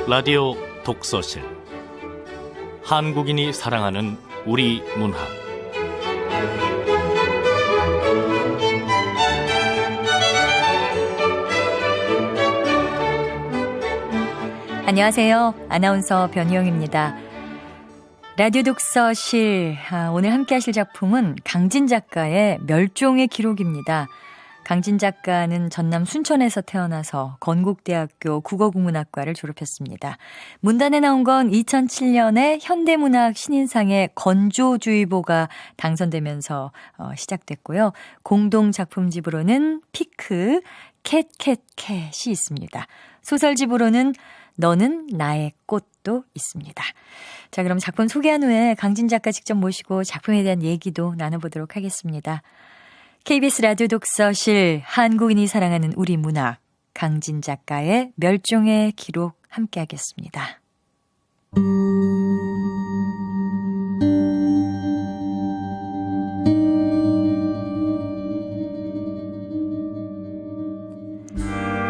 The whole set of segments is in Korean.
라디오 독서실. 한국인이 사랑하는 우리 문학. 안녕하세요. 아나운서 변희영입니다. 라디오 독서실, 오늘 함께 하실 작품은 강진 작가의 멸종의 기록입니다. 강진 작가는 전남 순천에서 태어나서 건국대학교 국어국문학과를 졸업했습니다. 문단에 나온 건 2007년에 현대문학 신인상의 건조주의보가 당선되면서 시작됐고요. 공동작품집으로는 피크, 캣캣캣이 있습니다. 소설집으로는 너는 나의 꽃도 있습니다. 자, 그럼 작품 소개한 후에 강진 작가 직접 모시고 작품에 대한 얘기도 나눠보도록 하겠습니다. KBS 라디오 독서실, 한국인이 사랑하는 우리 문학, 강진 작가의 멸종의 기록 함께 하겠습니다.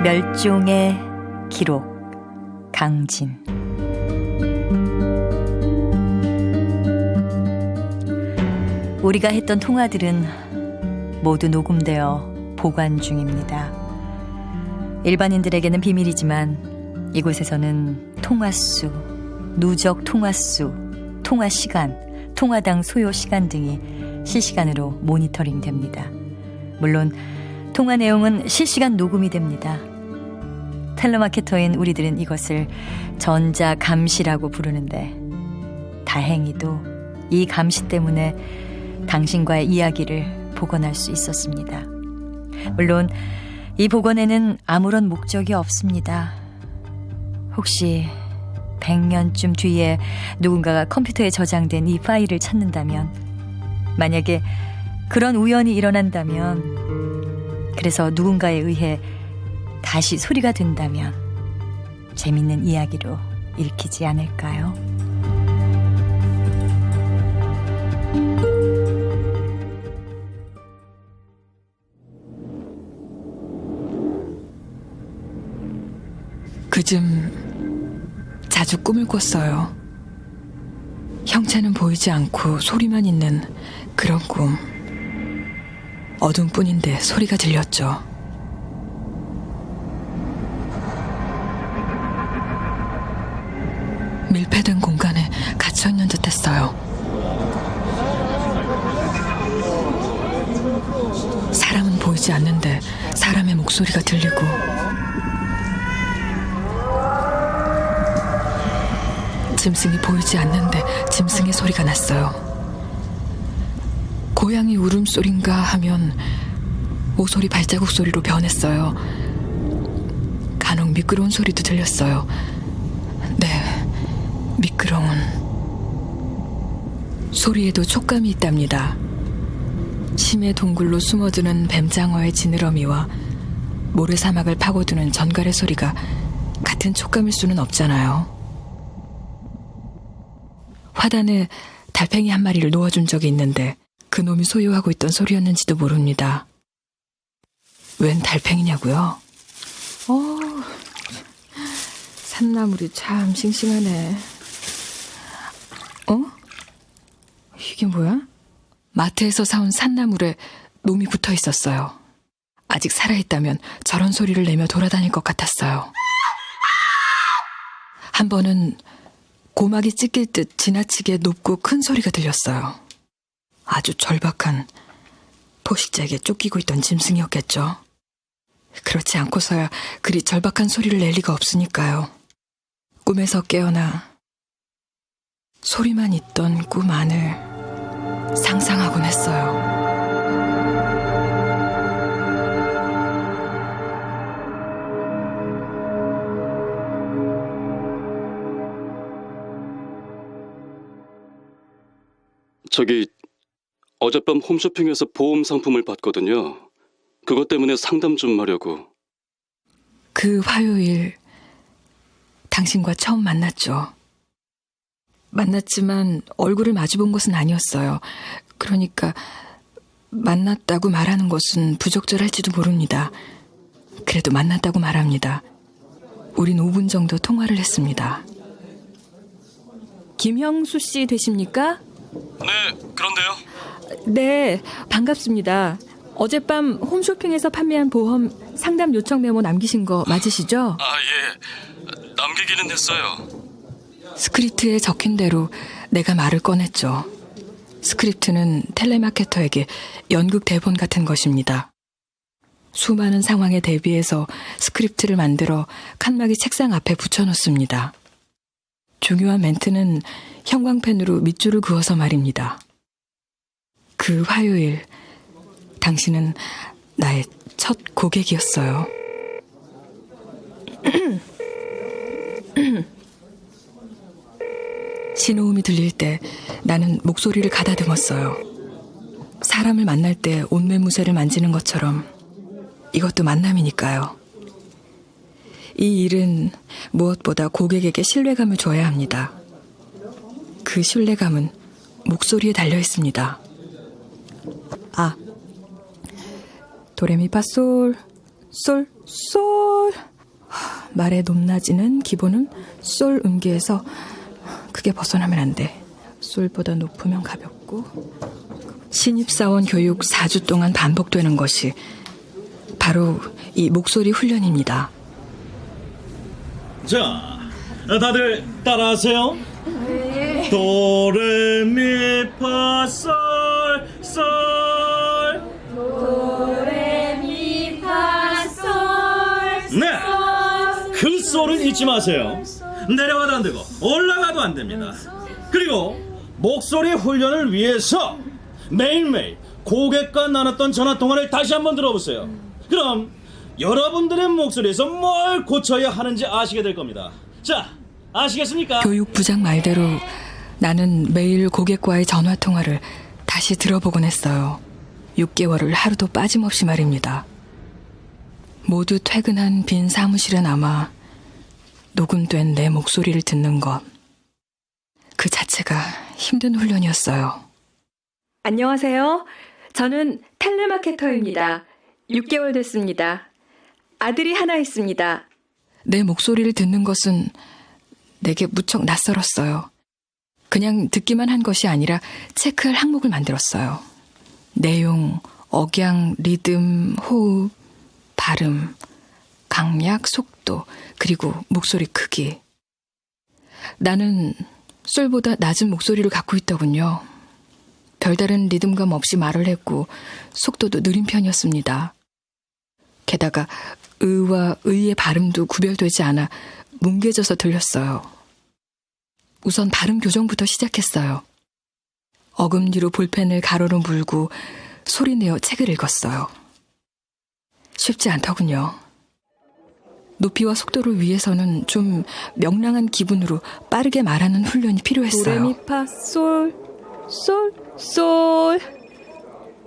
멸종의 기록, 강진. 우리가 했던 통화들은 모두 녹음되어 보관 중입니다. 일반인들에게는 비밀이지만 이곳에서는 통화수, 누적 통화수, 통화시간, 통화당 소요 시간 등이 실시간으로 모니터링 됩니다. 물론 통화 내용은 실시간 녹음이 됩니다. 텔레마케터인 우리들은 이것을 전자감시라고 부르는데 다행히도 이 감시 때문에 당신과의 이야기를 복원할 수 있었습니다. 물론 이 복원에는 아무런 목적이 없습니다. 혹시 100년쯤 뒤에 누군가가 컴퓨터에 저장된 이 파일을 찾는다면, 만약에 그런 우연이 일어난다면, 그래서 누군가에 의해 다시 소리가 된다면 재밌는 이야기로 읽히지 않을까요? 그즘 자주 꿈을 꿨어요. 형체는 보이지 않고 소리만 있는 그런 꿈. 어둠뿐인데 소리가 들렸죠. 밀폐된 공간에 갇혀있는 듯 했어요. 사람은 보이지 않는데 사람의 목소리가 들리고, 짐승이 보이지 않는데 짐승의 소리가 났어요. 고양이 울음소리인가 하면 오소리 발자국 소리로 변했어요. 간혹 미끄러운 소리도 들렸어요. 네, 미끄러운. 소리에도 촉감이 있답니다. 심해 동굴로 숨어드는 뱀장어의 지느러미와 모래사막을 파고드는 전갈의 소리가 같은 촉감일 수는 없잖아요. 화단에 달팽이 한 마리를 놓아준 적이 있는데 그놈이 소유하고 있던 소리였는지도 모릅니다. 웬 달팽이냐고요? 산나물이 참 싱싱하네. 이게 뭐야? 마트에서 사온 산나물에 놈이 붙어 있었어요. 아직 살아있다면 저런 소리를 내며 돌아다닐 것 같았어요. 한 번은 고막이 찢길 듯 지나치게 높고 큰 소리가 들렸어요. 아주 절박한, 포식자에게 쫓기고 있던 짐승이었겠죠. 그렇지 않고서야 그리 절박한 소리를 낼 리가 없으니까요. 꿈에서 깨어나 소리만 있던 꿈 안을 상상하곤 했어요. 저기 어젯밤 홈쇼핑에서 보험 상품을 봤거든요. 그것 때문에 상담 좀 하려고. 그 화요일 당신과 처음 만났죠. 만났지만 얼굴을 마주본 것은 아니었어요. 그러니까 만났다고 말하는 것은 부적절할지도 모릅니다. 그래도 만났다고 말합니다. 우린 5분 정도 통화를 했습니다. 김형수 씨 되십니까? 네, 그런데요. 네, 반갑습니다. 어젯밤 홈쇼핑에서 판매한 보험 상담 요청 메모 남기신 거 맞으시죠? 예. 남기기는 했어요. 스크립트에 적힌 대로 내가 말을 꺼냈죠. 스크립트는 텔레마케터에게 연극 대본 같은 것입니다. 수많은 상황에 대비해서 스크립트를 만들어 칸막이 책상 앞에 붙여놓습니다. 중요한 멘트는 형광펜으로 밑줄을 그어서 말입니다. 그 화요일, 당신은 나의 첫 고객이었어요. 신호음이 들릴 때 나는 목소리를 가다듬었어요. 사람을 만날 때 옷매무새를 만지는 것처럼 이것도 만남이니까요. 이 일은 무엇보다 고객에게 신뢰감을 줘야 합니다. 그 신뢰감은 목소리에 달려 있습니다. 아, 도레미파솔, 솔, 솔. 말의 높낮이는 기본은 솔 음계에서 크게 벗어나면 안 돼. 솔보다 높으면 가볍고. 신입사원 교육 4주 동안 반복되는 것이 바로 이 목소리 훈련입니다. 자, 다들 따라하세요. 네. 도레미파솔 솔. 도레미파솔. 네. 그 솔은 잊지 마세요. 내려가도 안 되고 올라가도 안 됩니다. 그리고 목소리 훈련을 위해서 매일매일 고객과 나눴던 전화통화를 다시 한번 들어보세요. 그럼 여러분들의 목소리에서 뭘 고쳐야 하는지 아시게 될 겁니다. 자, 아시겠습니까? 교육부장 말대로 나는 매일 고객과의 전화통화를 다시 들어보곤 했어요. 6개월을 하루도 빠짐없이 말입니다. 모두 퇴근한 빈 사무실에 남아 녹음된 내 목소리를 듣는 것. 그 자체가 힘든 훈련이었어요. 안녕하세요. 저는 텔레마케터입니다. 6개월 됐습니다. 아들이 하나 있습니다. 내 목소리를 듣는 것은 내게 무척 낯설었어요. 그냥 듣기만 한 것이 아니라 체크할 항목을 만들었어요. 내용, 억양, 리듬, 호흡, 발음, 강약, 속도, 그리고 목소리 크기. 나는 솔보다 낮은 목소리를 갖고 있더군요. 별다른 리듬감 없이 말을 했고 속도도 느린 편이었습니다. 게다가 의와 의의 발음도 구별되지 않아 뭉개져서 들렸어요. 우선 발음 교정부터 시작했어요. 어금니로 볼펜을 가로로 물고 소리내어 책을 읽었어요. 쉽지 않더군요. 높이와 속도를 위해서는 좀 명랑한 기분으로 빠르게 말하는 훈련이 필요했어요. 도레미파솔 솔, 솔.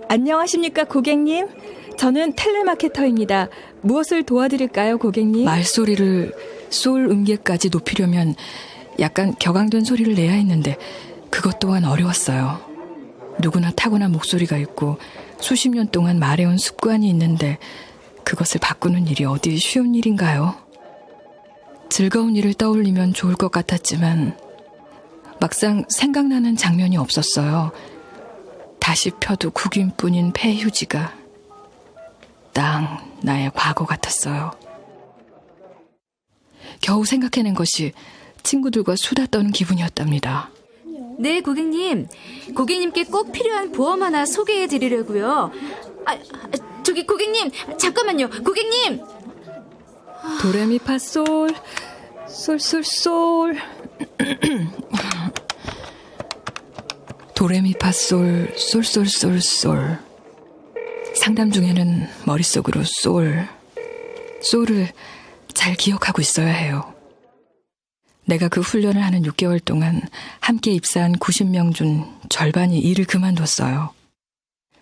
안녕하십니까, 고객님? 저는 텔레마케터입니다. 무엇을 도와드릴까요, 고객님? 말소리를 솔 음계까지 높이려면 약간 격앙된 소리를 내야 했는데 그것 또한 어려웠어요. 누구나 타고난 목소리가 있고 수십 년 동안 말해온 습관이 있는데 그것을 바꾸는 일이 어디 쉬운 일인가요? 즐거운 일을 떠올리면 좋을 것 같았지만 막상 생각나는 장면이 없었어요. 다시 펴도 구김뿐인 폐휴지가 딱 나의 과거 같았어요. 겨우 생각해낸 것이 친구들과 수다 떠는 기분이었답니다. 네, 고객님. 고객님께 꼭 필요한 보험 하나 소개해 드리려고요. 저기 고객님, 잠깐만요. 고객님. 도레미파솔 솔솔솔. 도레미파솔 솔솔솔솔. 상담 중에는 머릿속으로 솔을 잘 기억하고 있어야 해요. 내가 그 훈련을 하는 6개월 동안 함께 입사한 90명 중 절반이 일을 그만뒀어요.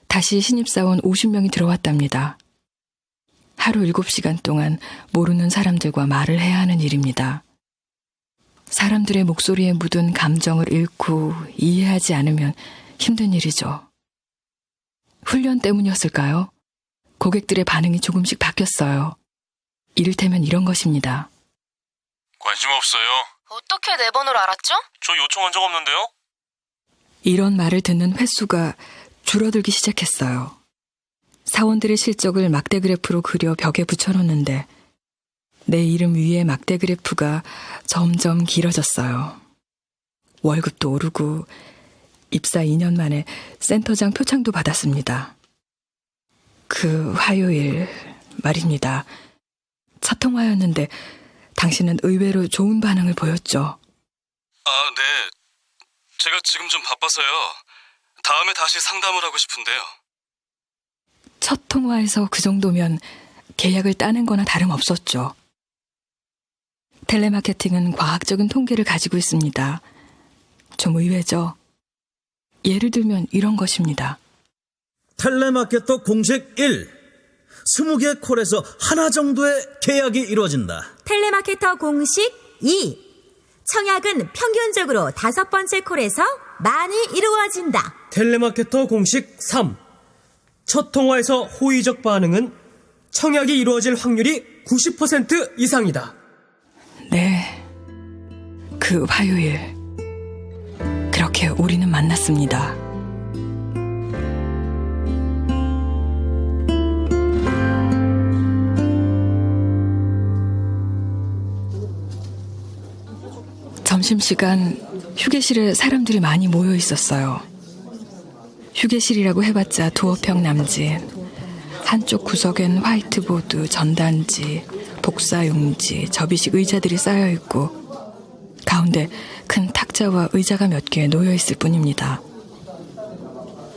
다시 신입사원 50명이 들어왔답니다. 하루 7시간 동안 모르는 사람들과 말을 해야 하는 일입니다. 사람들의 목소리에 묻은 감정을 읽고 이해하지 않으면 힘든 일이죠. 훈련 때문이었을까요? 고객들의 반응이 조금씩 바뀌었어요. 이를테면 이런 것입니다. 관심 없어요. 어떻게 내 번호를 알았죠? 저 요청한 적 없는데요? 이런 말을 듣는 횟수가 줄어들기 시작했어요. 사원들의 실적을 막대 그래프로 그려 벽에 붙여놓는데 내 이름 위에 막대 그래프가 점점 길어졌어요. 월급도 오르고 입사 2년 만에 센터장 표창도 받았습니다. 그 화요일 말입니다. 첫 통화였는데 당신은 의외로 좋은 반응을 보였죠. 아, 네. 제가 지금 좀 바빠서요. 다음에 다시 상담을 하고 싶은데요. 첫 통화에서 그 정도면 계약을 따는 거나 다름없었죠. 텔레마케팅은 과학적인 통계를 가지고 있습니다. 좀 의외죠? 예를 들면 이런 것입니다. 텔레마케터 공식 1. 20개 콜에서 하나 정도의 계약이 이루어진다. 텔레마케터 공식 2. 청약은 평균적으로 5번째 콜에서 많이 이루어진다. 텔레마케터 공식 3. 첫 통화에서 호의적 반응은 청약이 이루어질 확률이 90% 이상이다. 네, 그 화요일 그렇게 우리는 만났습니다. 점심시간 휴게실에 사람들이 많이 모여 있었어요. 휴게실이라고 해봤자 두어 평 남짓. 한쪽 구석엔 화이트보드, 전단지, 복사용지, 접이식 의자들이 쌓여있고 가운데 큰 탁자와 의자가 몇 개 놓여있을 뿐입니다.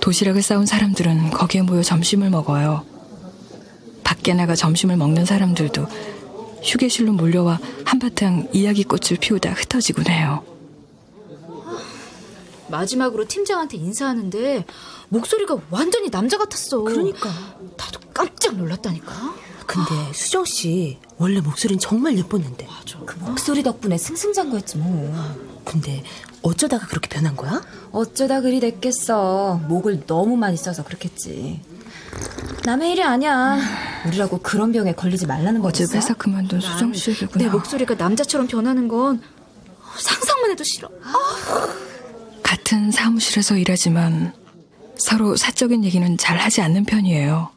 도시락을 싸온 사람들은 거기에 모여 점심을 먹어요. 밖에 나가 점심을 먹는 사람들도 휴게실로 몰려와 한바탕 이야기꽃을 피우다 흩어지곤 해요. 마지막으로 팀장한테 인사하는데 목소리가 완전히 남자 같았어. 그러니까. 나도 깜짝 놀랐다니까. 근데 수정 씨 원래 목소리는 정말 예뻤는데. 맞아. 그 목소리 덕분에 승승장구했지 뭐. 근데 어쩌다가 그렇게 변한 거야? 어쩌다 그리 됐겠어. 목을 너무 많이 써서 그렇겠지. 남의 일이 아니야. 우리라고 그런 병에 걸리지 말라는 거지. 어제 회사 그만둔 수정 씨구나. 내 목소리가 남자처럼 변하는 건 상상만 해도 싫어. 같은 사무실에서 일하지만 서로 사적인 얘기는 잘 하지 않는 편이에요.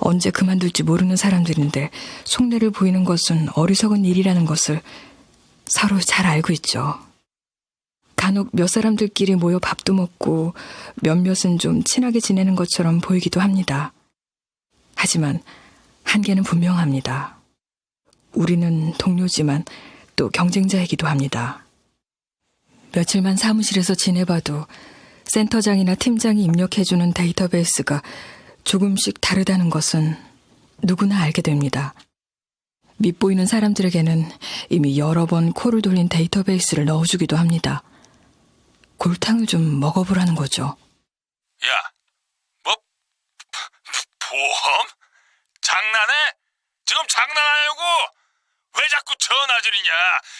언제 그만둘지 모르는 사람들인데 속내를 보이는 것은 어리석은 일이라는 것을 서로 잘 알고 있죠. 간혹 몇 사람들끼리 모여 밥도 먹고 몇몇은 좀 친하게 지내는 것처럼 보이기도 합니다. 하지만 한계는 분명합니다. 우리는 동료지만 또 경쟁자이기도 합니다. 며칠만 사무실에서 지내봐도 센터장이나 팀장이 입력해주는 데이터베이스가 조금씩 다르다는 것은 누구나 알게 됩니다. 밉보이는 사람들에게는 이미 여러 번 코를 돌린 데이터베이스를 넣어주기도 합니다. 골탕을 좀 먹어보라는 거죠. 야, 뭐 보험? 장난해? 지금 장난하려고? 왜 자꾸 전화질이냐?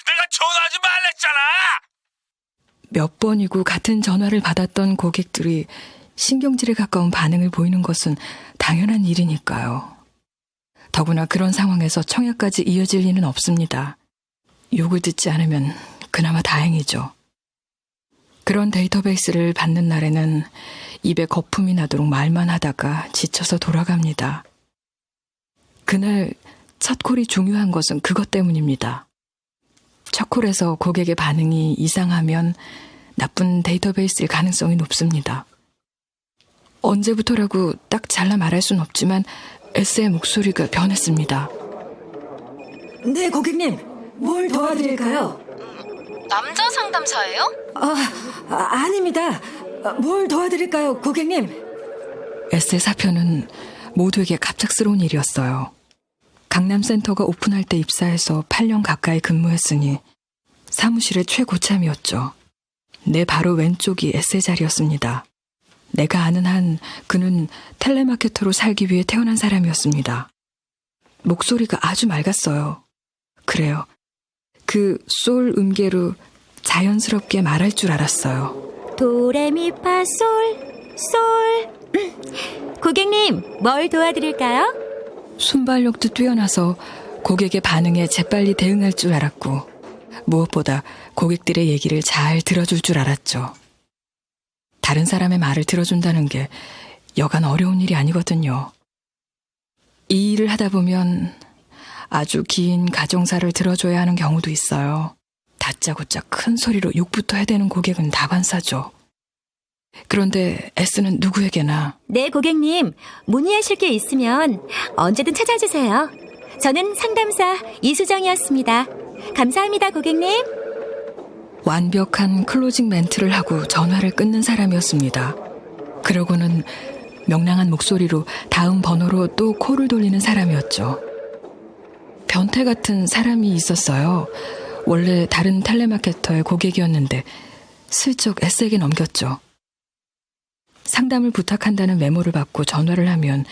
내가 전화하지 말랬잖아! 몇 번이고 같은 전화를 받았던 고객들이 신경질에 가까운 반응을 보이는 것은 당연한 일이니까요. 더구나 그런 상황에서 청약까지 이어질 리는 없습니다. 욕을 듣지 않으면 그나마 다행이죠. 그런 데이터베이스를 받는 날에는 입에 거품이 나도록 말만 하다가 지쳐서 돌아갑니다. 그날 첫 콜이 중요한 것은 그것 때문입니다. 첫 콜에서 고객의 반응이 이상하면 나쁜 데이터베이스일 가능성이 높습니다. 언제부터라고 딱 잘라 말할 순 없지만 S의 목소리가 변했습니다. 네, 고객님. 뭘 도와드릴까요? 남자 상담사예요? 아닙니다. 뭘 도와드릴까요, 고객님? S의 사표는 모두에게 갑작스러운 일이었어요. 강남센터가 오픈할 때 입사해서 8년 가까이 근무했으니 사무실의 최고참이었죠. 내 바로 왼쪽이 S의 자리였습니다. 내가 아는 한 그는 텔레마케터로 살기 위해 태어난 사람이었습니다. 목소리가 아주 맑았어요. 그래요. 그 솔 음계로 자연스럽게 말할 줄 알았어요. 도레미파솔 솔. 고객님, 뭘 도와드릴까요? 순발력도 뛰어나서 고객의 반응에 재빨리 대응할 줄 알았고 무엇보다 고객들의 얘기를 잘 들어줄 줄 알았죠. 다른 사람의 말을 들어준다는 게 여간 어려운 일이 아니거든요. 이 일을 하다 보면 아주 긴 가정사를 들어줘야 하는 경우도 있어요. 다짜고짜 큰 소리로 욕부터 해대는 고객은 다반사죠. 그런데 S는 누구에게나 네, 고객님. 문의하실 게 있으면 언제든 찾아주세요. 저는 상담사 이수정이었습니다. 감사합니다, 고객님. 완벽한 클로징 멘트를 하고 전화를 끊는 사람이었습니다. 그러고는 명랑한 목소리로 다음 번호로 또 콜을 돌리는 사람이었죠. 변태 같은 사람이 있었어요. 원래 다른 텔레마케터의 고객이었는데 슬쩍 S에게 넘겼죠. 상담을 부탁한다는 메모를 받고 전화를 하면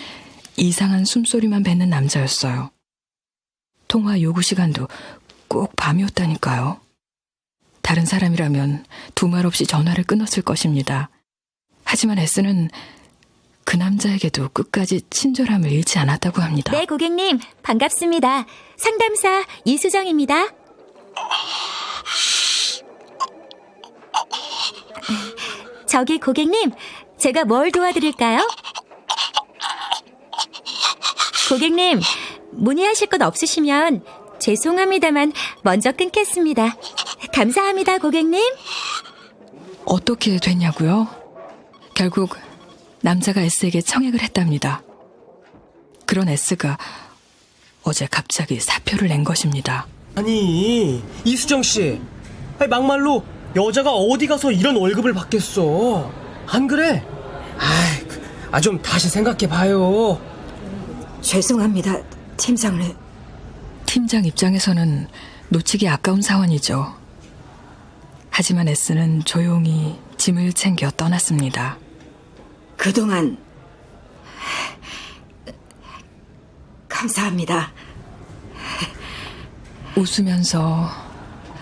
이상한 숨소리만 뱉는 남자였어요. 통화 요구 시간도 꼭 밤이었다니까요. 다른 사람이라면 두 말 없이 전화를 끊었을 것입니다. 하지만 S는 그 남자에게도 끝까지 친절함을 잃지 않았다고 합니다. 네, 고객님. 반갑습니다. 상담사 이수정입니다. 저기 고객님, 제가 뭘 도와드릴까요? 고객님, 문의하실 것 없으시면 죄송합니다만 먼저 끊겠습니다. 감사합니다, 고객님. 어떻게 됐냐고요? 결국 남자가 S에게 청약을 했답니다. 그런 S가 어제 갑자기 사표를 낸 것입니다. 아니, 이수정 씨. 아니, 막말로 여자가 어디 가서 이런 월급을 받겠어. 안 그래? 좀 다시 생각해봐요. 죄송합니다, 팀장님. 팀장 입장에서는 놓치기 아까운 사원이죠. 하지만 S는 조용히 짐을 챙겨 떠났습니다. 그동안 감사합니다. 웃으면서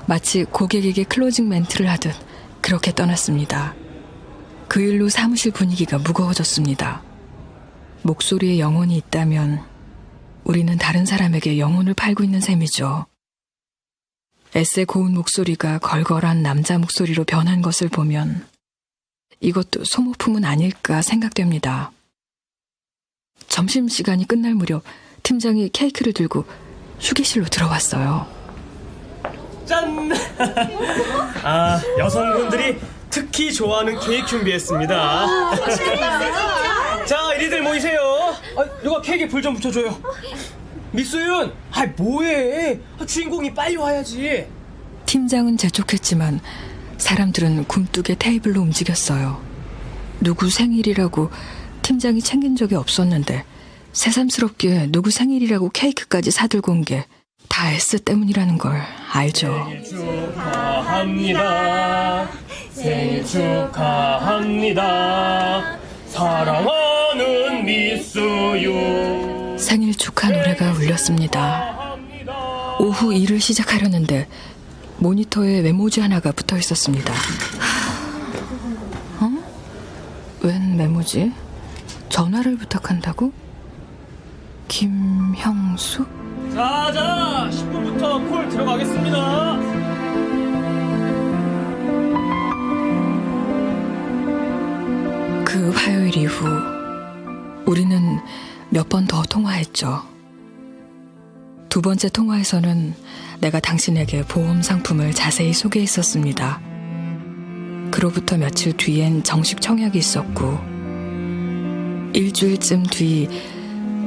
마치 고객에게 클로징 멘트를 하듯 그렇게 떠났습니다. 그 일로 사무실 분위기가 무거워졌습니다. 목소리에 영혼이 있다면 우리는 다른 사람에게 영혼을 팔고 있는 셈이죠. S의 고운 목소리가 걸걸한 남자 목소리로 변한 것을 보면 이것도 소모품은 아닐까 생각됩니다. 점심시간이 끝날 무렵 팀장이 케이크를 들고 휴게실로 들어왔어요. 짠! 여성분들이 특히 좋아하는 케이크 준비했습니다. 자, 이리들 모이세요. 누가 케이크에 불 좀 붙여줘요. 미수윤! 뭐해? 주인공이 빨리 와야지. 팀장은 재촉했지만 사람들은 굼뜨게 테이블로 움직였어요. 누구 생일이라고 팀장이 챙긴 적이 없었는데 새삼스럽게 누구 생일이라고 케이크까지 사들고 온 게 다 S 때문이라는 걸 알죠. 생일 축하합니다. 생일 축하합니다. 사랑하는 미수윤. 생일 축하 노래가 울렸습니다. 오후 일을 시작하려는데 모니터에 메모지 하나가 붙어 있었습니다. 웬 메모지? 전화를 부탁한다고? 김형수? 자, 10분부터 콜 들어가겠습니다. 그 화요일 이후 우리는 몇 번 더 통화했죠. 두 번째 통화에서는 내가 당신에게 보험 상품을 자세히 소개했었습니다. 그로부터 며칠 뒤엔 정식 청약이 있었고 일주일쯤 뒤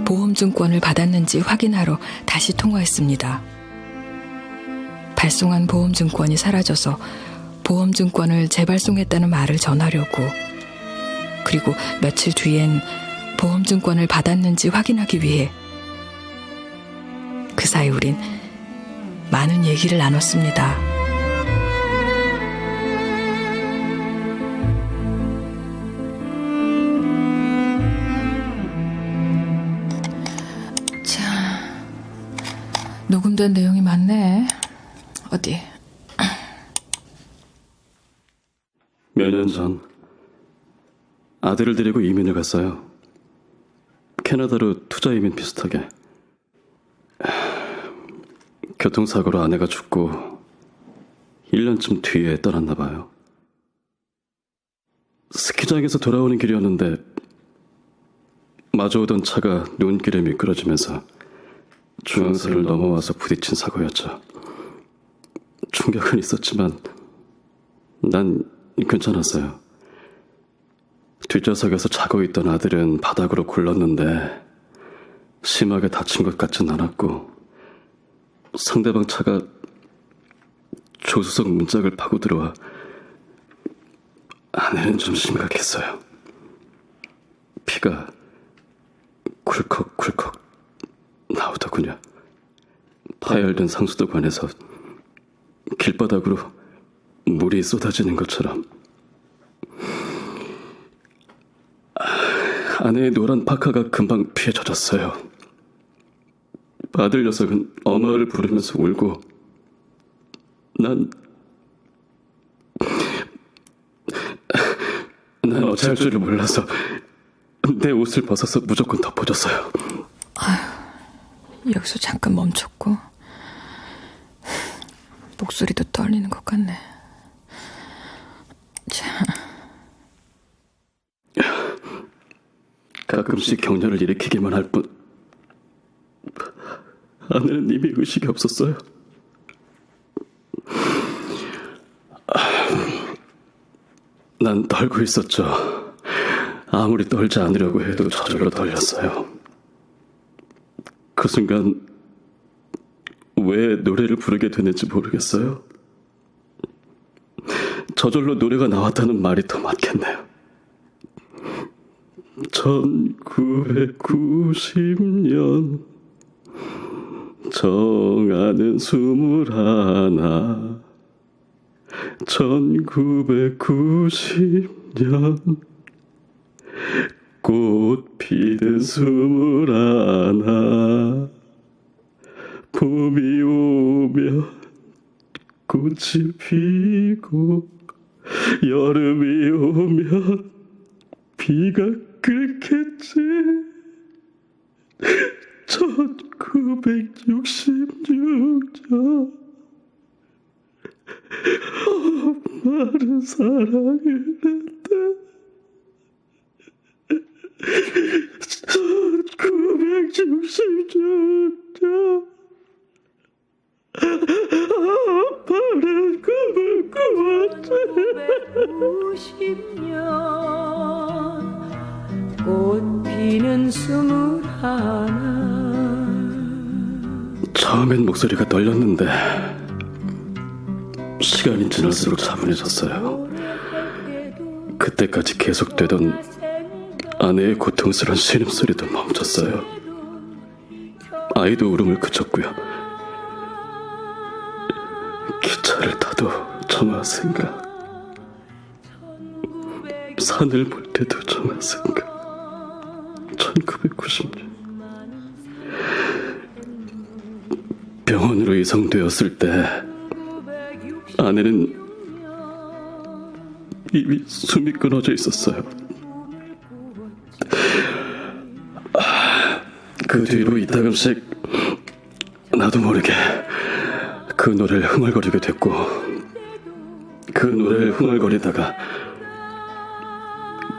보험증권을 받았는지 확인하러 다시 통화했습니다. 발송한 보험증권이 사라져서 보험증권을 재발송했다는 말을 전하려고, 그리고 며칠 뒤엔 보험증권을 받았는지 확인하기 위해. 그 사이 우린 많은 얘기를 나눴습니다. 녹음된 내용이 많네. 어디? 몇 년 전 아들을 데리고 이민을 갔어요. 캐나다로 투자 이민 비슷하게. 교통사고로 아내가 죽고 1년쯤 뒤에 떠났나 봐요. 스키장에서 돌아오는 길이었는데 마주오던 차가 눈길에 미끄러지면서 중앙선을 넘어와서 부딪힌 사고였죠. 충격은 있었지만 난 괜찮았어요. 뒷좌석에서 자고 있던 아들은 바닥으로 굴렀는데 심하게 다친 것 같진 않았고 상대방 차가 조수석 문짝을 파고 들어와 아내는 좀 심각했어요. 피가 굴컥굴컥 나오더군요. 파열된 상수도관에서 길바닥으로 물이 쏟아지는 것처럼. 아내의 노란 파카가 금방 피에 젖었어요. 아들 녀석은 엄마를 부르면서 울고 난 어찌할 줄을 몰라서 내 옷을 벗어서 무조건 덮어줬어요. 여기서 잠깐 멈췄고 목소리도 떨리는 것 같네. 자. 가끔씩 격려를 일으키기만 할 뿐 아내는 이미 의식이 없었어요. 난 떨고 있었죠. 아무리 떨지 않으려고 해도 저절로 떨렸어요. 그 순간 왜 노래를 부르게 됐는지 모르겠어요. 저절로 노래가 나왔다는 말이 더 맞겠네요. 1990년 정아는 21 1990년 꽃 피는 21 봄이 오면 꽃이 피고 여름이 오면 비가 끓겠지. 1966년 엄마를 사랑했는데 1966년 아빠는 꿈을 꾸었지. 1990년 꽃 피는 21. 처음엔 목소리가 떨렸는데 시간이 지날수록 차분해졌어요. 그때까지 계속되던 아내의 고통스러운 신음소리도 멈췄어요. 아이도 울음을 그쳤고요. 기차를 타도 정화 생각, 산을 볼 때도 정화 생각. 1990년 병원으로 이송되었을 때 아내는 이미 숨이 끊어져 있었어요. 그 뒤로 이따금씩 나도 모르게 그 노래를 흥얼거리게 됐고 그 노래를 흥얼거리다가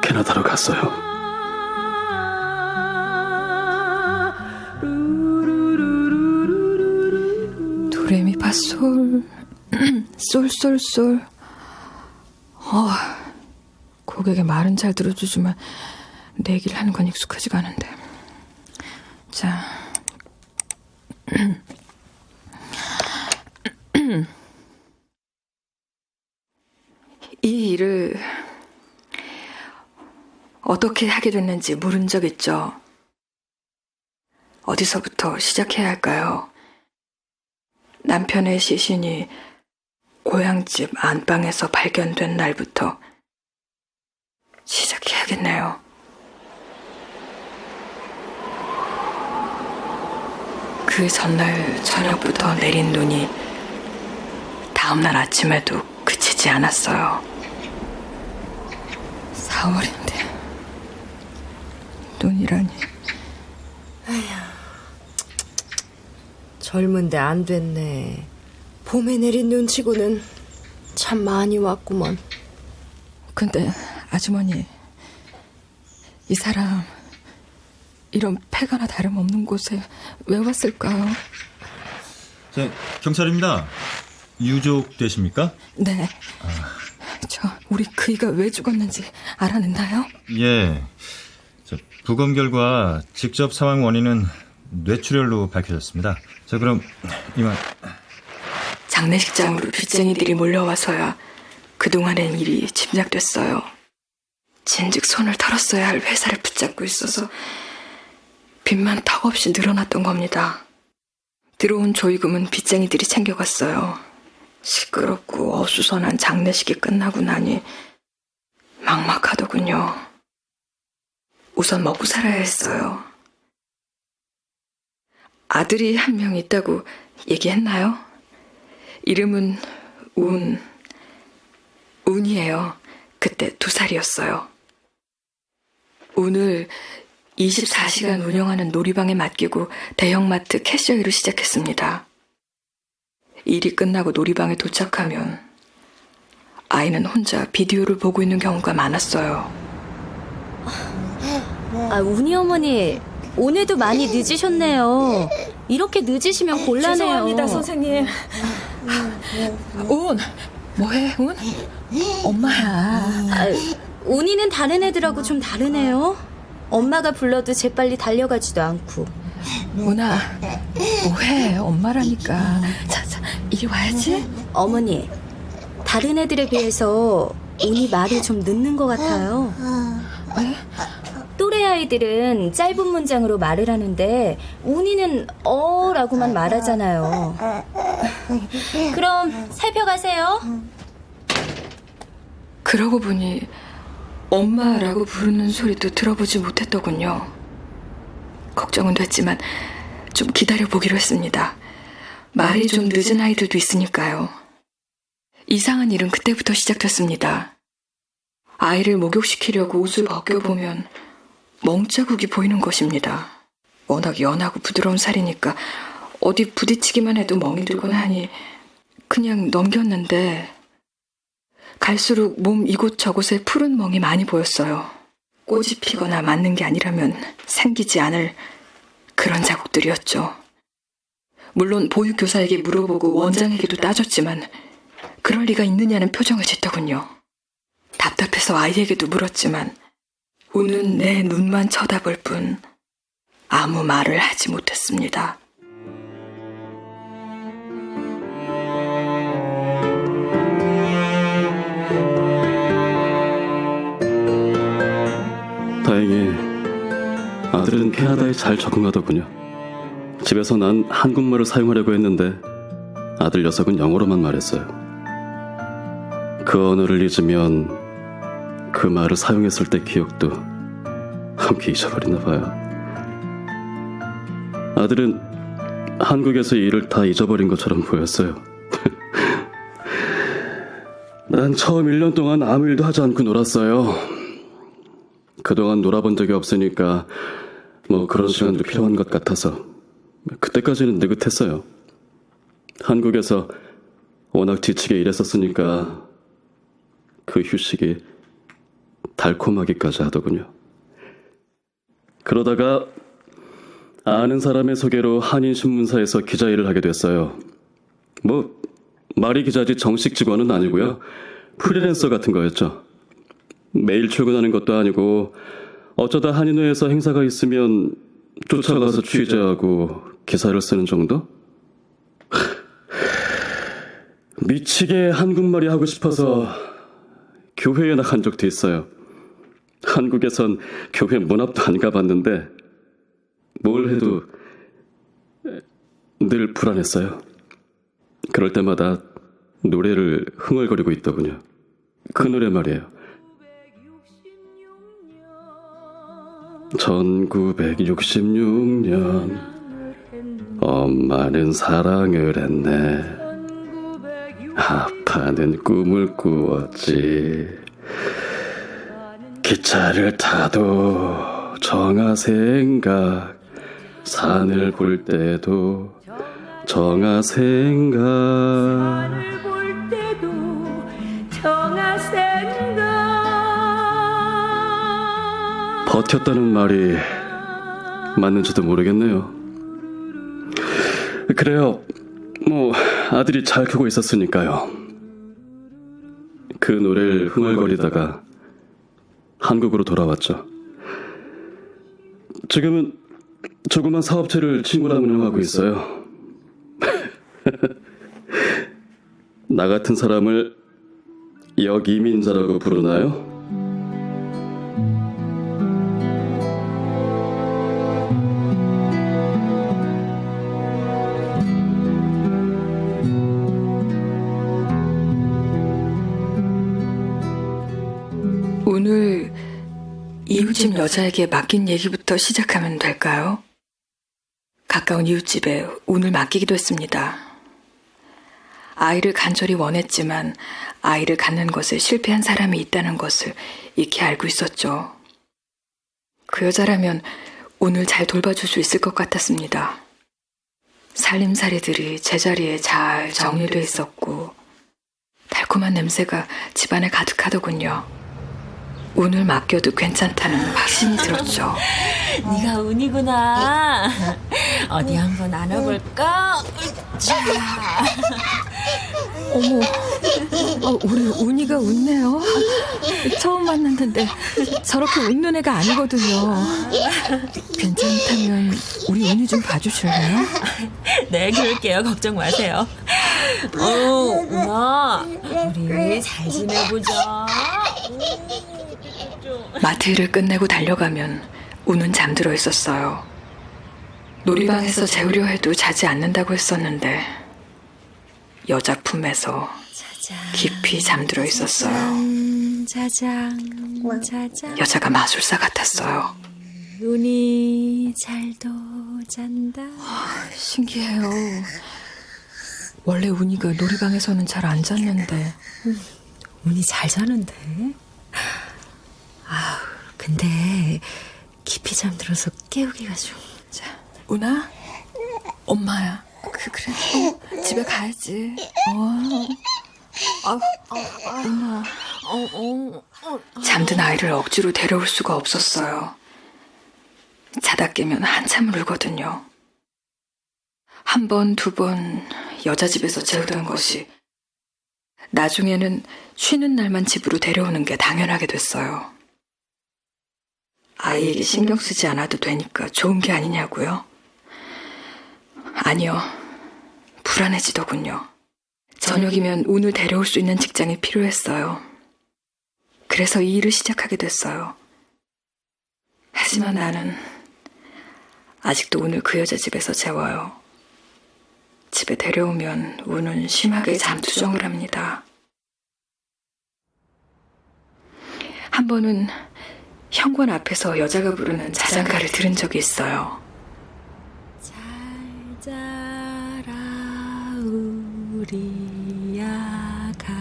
캐나다로 갔어요. 도레미파솔 솔솔솔. 고객의 말은 잘 들어주지만 내 얘기를 하는 건 익숙하지가 않은데. 자, 이 일을 어떻게 하게 됐는지 물은 적 있죠? 어디서부터 시작해야 할까요? 남편의 시신이 고향집 안방에서 발견된 날부터 시작해야겠네요. 그 전날 저녁부터 내린 눈이 다음날 아침에도 그치지 않았어요. 4월인데 눈이라니. 젊은데 안 됐네. 봄에 내린 눈치고는 참 많이 왔구먼. 근데 아주머니, 이 사람 이런 폐가나 다름없는 곳에 왜 왔을까요? 경찰입니다. 유족 되십니까? 네. 우리 그이가 왜 죽었는지 알아냈나요? 예. 부검 결과 직접 사망 원인은 뇌출혈로 밝혀졌습니다. 그럼 이만. 장례식장으로 빚쟁이들이 몰려와서야 그동안의 일이 짐작됐어요. 진즉 손을 털었어야 할 회사를 붙잡고 있어서 빚만 턱없이 늘어났던 겁니다. 들어온 조의금은 빚쟁이들이 챙겨갔어요. 시끄럽고 어수선한 장례식이 끝나고 나니 막막하더군요. 우선 먹고 살아야 했어요. 아들이 한 명 있다고 얘기했나요? 이름은 운이에요. 그때 2살이었어요. 운을 24시간 운영하는 놀이방에 맡기고 대형마트 캐셔 일을 시작했습니다. 일이 끝나고 놀이방에 도착하면 아이는 혼자 비디오를 보고 있는 경우가 많았어요. 운이 어머니, 오늘도 많이 늦으셨네요. 이렇게 늦으시면 곤란해요. 죄송합니다, 선생님. 운, 뭐해, 운? 엄마야. 운이는 다른 애들하고 좀 다르네요. 엄마가 불러도 재빨리 달려가지도 않고. 운아, 뭐해, 엄마라니까. 자, 이리 와야지. 어머니, 다른 애들에 비해서 운이 말이 좀 늦는 것 같아요. 왜? 또래 아이들은 짧은 문장으로 말을 하는데 운이는 라고만 말하잖아요. 그럼 살펴가세요. 그러고 보니 엄마라고 부르는 소리도 들어보지 못했더군요. 걱정은 됐지만 좀 기다려보기로 했습니다. 말이 좀 늦은 아이들도 있으니까요. 이상한 일은 그때부터 시작됐습니다. 아이를 목욕시키려고 옷을 벗겨보면 멍자국이 보이는 것입니다. 워낙 연하고 부드러운 살이니까 어디 부딪히기만 해도 멍이 들곤 하니 그냥 넘겼는데 갈수록 몸 이곳저곳에 푸른 멍이 많이 보였어요. 꽃이 피거나 맞는 게 아니라면 생기지 않을 그런 자국들이었죠. 물론 보육교사에게 물어보고 원장에게도 따졌지만 그럴 리가 있느냐는 표정을 짓더군요. 답답해서 아이에게도 물었지만 우는 내 눈만 쳐다볼 뿐 아무 말을 하지 못했습니다. 다행히 아들은 캐나다에 잘 적응하더군요. 집에서 난 한국말을 사용하려고 했는데 아들 녀석은 영어로만 말했어요. 그 언어를 잊으면 그 말을 사용했을 때 기억도 함께 잊어버리나 봐요. 아들은 한국에서 일을 다 잊어버린 것처럼 보였어요. 난 처음 1년 동안 아무 일도 하지 않고 놀았어요. 그동안 놀아본 적이 없으니까 뭐 그런 시간도 필요한 것 같아서 그때까지는 느긋했어요. 한국에서 워낙 지치게 일했었으니까 그 휴식이 달콤하기까지 하더군요. 그러다가 아는 사람의 소개로 한인신문사에서 기자 일을 하게 됐어요. 뭐 말이 기자지 정식 직원은 아니고요. 프리랜서 같은 거였죠. 매일 출근하는 것도 아니고 어쩌다 한인회에서 행사가 있으면 쫓아가서 취재하고 기사를 쓰는 정도? 미치게 한국말이 하고 싶어서 교회에 나간 적도 있어요. 한국에선 교회 문 앞도 안 가봤는데 뭘 해도 늘 불안했어요. 그럴 때마다 노래를 흥얼거리고 있더군요. 그 노래 말이에요. 1966년 엄마는 사랑을 했네. 아빠는 꿈을 꾸었지. 기차를 타도 정아 생각, 산을 볼 때도 정아 생각. 버텼다는 말이 맞는지도 모르겠네요. 그래요. 뭐 아들이 잘 크고 있었으니까요. 그 노래를 흥얼거리다가 한국으로 돌아왔죠. 지금은 조그만 사업체를 친구랑 운영하고 있어요. 나 같은 사람을 역이민자라고 부르나요? 오늘 이웃집 여자에게 맡긴 얘기부터 시작하면 될까요? 가까운 이웃집에 운을 맡기기도 했습니다. 아이를 간절히 원했지만 아이를 갖는 것에 실패한 사람이 있다는 것을 익히 알고 있었죠. 그 여자라면 운을 잘 돌봐줄 수 있을 것 같았습니다. 살림살이들이 제자리에 잘 정리되어 있었고 달콤한 냄새가 집안에 가득하더군요. 운을 맡겨도 괜찮다는 확신이 들었죠. 네가 운이구나. 어디 한번 안아볼까? 자. 어머, 우리 운이가 웃네요. 처음 만났는데 저렇게 웃는 애가 아니거든요. 괜찮다면 우리 운이 좀 봐주실래요? 네, 그럴게요. 걱정 마세요. 운아, 우리 잘 지내보자. 마트 일을 끝내고 달려가면 우는 잠들어 있었어요. 놀이방에서 재우려 해도 자지 않는다고 했었는데 여자 품에서 깊이 잠들어 있었어요. 자장. 여자가 마술사 같았어요. 운이 잘도 잔다. 신기해요. 원래 운이가 놀이방에서는 잘 안 잤는데. 운이 잘 자는데. 근데 깊이 잠들어서 깨우기가 좀. 자, 운아? 엄마야. 그래. 집에 가야지. 운아. 잠든 아이를 억지로 데려올 수가 없었어요. 자다 깨면 한참을 울거든요. 한 번, 두 번 여자 집에서 재우던 것이 나중에는 쉬는 날만 집으로 데려오는 게 당연하게 됐어요. 아이에게 신경 쓰지 않아도 되니까 좋은 게 아니냐고요? 아니요. 불안해지더군요. 저녁이면 운을 데려올 수 있는 직장이 필요했어요. 그래서 이 일을 시작하게 됐어요. 하지만 나는 아직도 운을 그 여자 집에서 재워요. 집에 데려오면 운은 심하게 잠투정을 합니다. 한 번은 현관 앞에서 여자가 부르는 자장가를 들은 적이 있어요. 잘 자라 우리 아가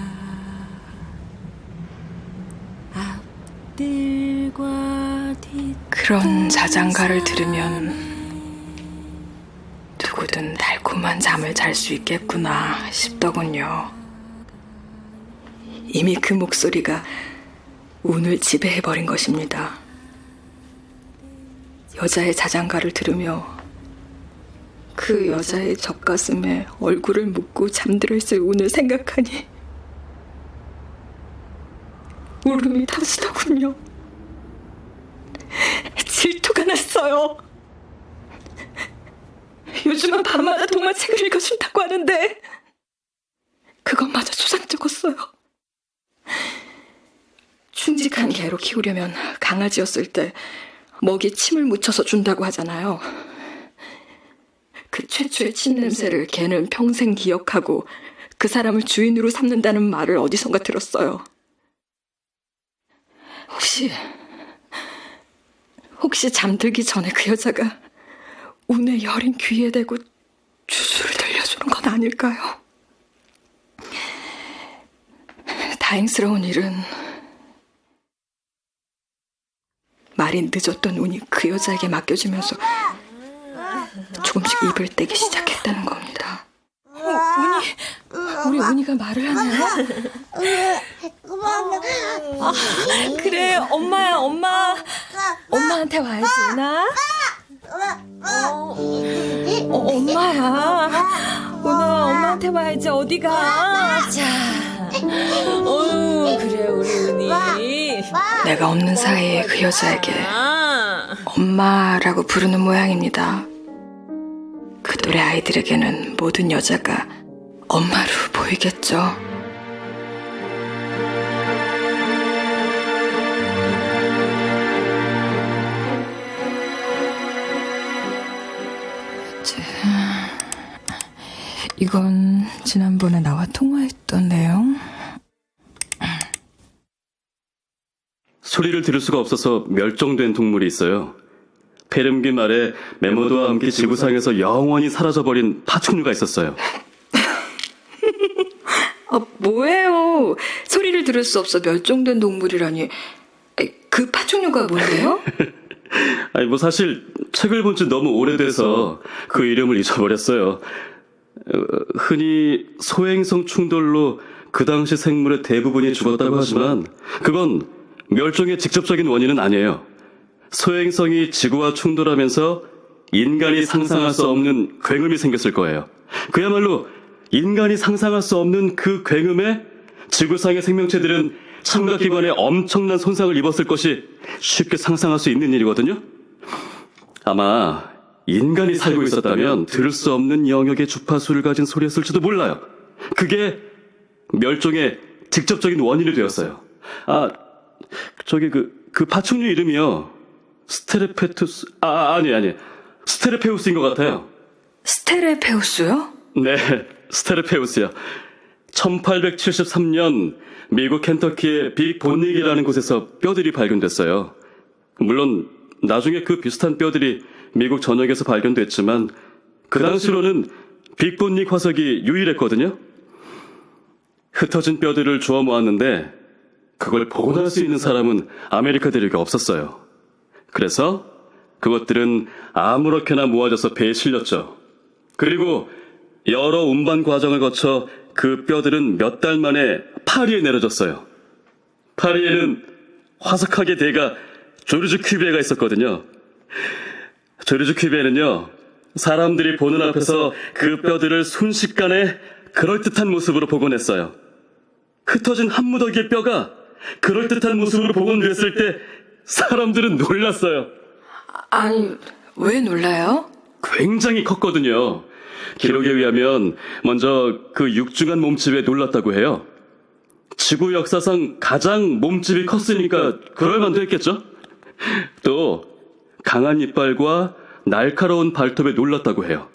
앞들과 뒤 그런 자장가를 들으면 누구든 달콤한 잠을 잘 수 있겠구나 싶더군요. 이미 그 목소리가 운을 지배해버린 것입니다. 여자의 자장가를 들으며 그 여자의 젖가슴에 얼굴을 묻고 잠들어 있을 운을 생각하니 울음이 터지더군요. 질투가 났어요. 요즘은 밤마다 동화책을 읽어준다고 하는데 그것마저 추상적었어요. 충직한 개로 키우려면 강아지였을 때 먹이 침을 묻혀서 준다고 하잖아요. 그 최초의 침 냄새를 개는 평생 기억하고 그 사람을 주인으로 삼는다는 말을 어디선가 들었어요. 혹시 잠들기 전에 그 여자가 운의 여린 귀에 대고 주술을 들려주는 건 아닐까요? 다행스러운 일은 말이 늦었던 운이 그 여자에게 맡겨지면서 조금씩 입을 떼기 시작했다는 겁니다. 우리 운이가 말을 하네요. 그래, 엄마야, 엄마. 엄마한테 와야지, 은하. 엄마야. 은하, 엄마한테 와야지. 어디가? 자. 그래, 우리 은희. 내가 없는 사이에 그 여자에게 엄마라고 부르는 모양입니다. 그 또래 아이들에게는 모든 여자가 엄마로 보이겠죠. 이건 지난번에 나와 통화했던 내용. 소리를 들을 수가 없어서 멸종된 동물이 있어요. 페름기 말에 메모드와 함께 지구상에서 영원히 사라져버린 파충류가 있었어요. 뭐예요? 소리를 들을 수 없어 멸종된 동물이라니. 그 파충류가 뭔데요? 아니 사실 책을 본 지 너무 오래돼서 그 이름을 잊어버렸어요. 흔히 소행성 충돌로 그 당시 생물의 대부분이 죽었다고 하지만 그건 멸종의 직접적인 원인은 아니에요. 소행성이 지구와 충돌하면서 인간이 상상할 수 없는 굉음이 생겼을 거예요. 그야말로 인간이 상상할 수 없는 그 굉음에 지구상의 생명체들은 청각기관에 엄청난 손상을 입었을 것이 쉽게 상상할 수 있는 일이거든요. 아마 인간이 살고 있었다면 들을 수 없는 영역의 주파수를 가진 소리였을지도 몰라요. 그게 멸종의 직접적인 원인이 되었어요. 그 파충류 이름이요. 스테레페투스, 아니. 스테레페우스인 것 같아요. 스테레페우스요? 네, 스테레페우스요. 1873년 미국 켄터키의 빅 본닉이라는 곳에서 뼈들이 발견됐어요. 물론 나중에 그 비슷한 뼈들이 미국 전역에서 발견됐지만 그 당시로는 빅 본닉 화석이 유일했거든요. 흩어진 뼈들을 주워 모았는데 그걸 복원할 수 있는 사람은 아메리카 대륙에 없었어요. 그래서 그것들은 아무렇게나 모아져서 배에 실렸죠. 그리고 여러 운반 과정을 거쳐 그 뼈들은 몇 달 만에 파리에 내려졌어요. 파리에는 화석학의 대가 조르주 큐비에가 있었거든요. 조르주 큐비에는요, 사람들이 보는 앞에서 그 뼈들을 순식간에 그럴듯한 모습으로 복원했어요. 흩어진 한 무더기의 뼈가 그럴듯한 모습으로 복원됐을 때 사람들은 놀랐어요. 아니, 왜 놀라요? 굉장히 컸거든요. 기록에 의하면 먼저 그 육중한 몸집에 놀랐다고 해요. 지구 역사상 가장 몸집이 컸으니까 그럴 만도 했겠죠? 또 강한 이빨과 날카로운 발톱에 놀랐다고 해요.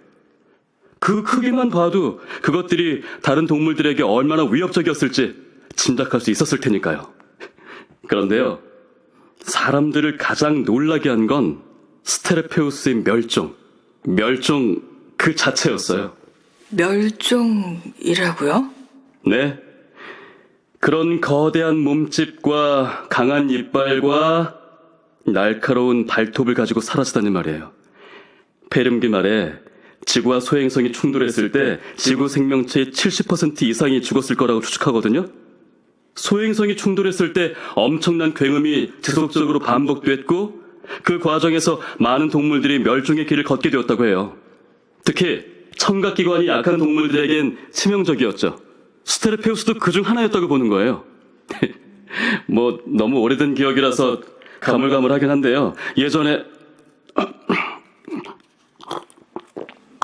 그 크기만 봐도 그것들이 다른 동물들에게 얼마나 위협적이었을지 짐작할 수 있었을 테니까요. 그런데요, 사람들을 가장 놀라게 한 건 스테레페우스의 멸종 그 자체였어요. 멸종이라고요? 네. 그런 거대한 몸집과 강한 이빨과 날카로운 발톱을 가지고 사라지다는 말이에요. 페름기 말에 지구와 소행성이 충돌했을 때 지구 생명체의 70% 이상이 죽었을 거라고 추측하거든요. 소행성이 충돌했을 때 엄청난 굉음이 지속적으로 반복됐고 그 과정에서 많은 동물들이 멸종의 길을 걷게 되었다고 해요. 특히 청각기관이 약한 동물들에겐 치명적이었죠. 스테레페우스도 그중 하나였다고 보는 거예요. 너무 오래된 기억이라서 가물가물하긴 한데요. 예전에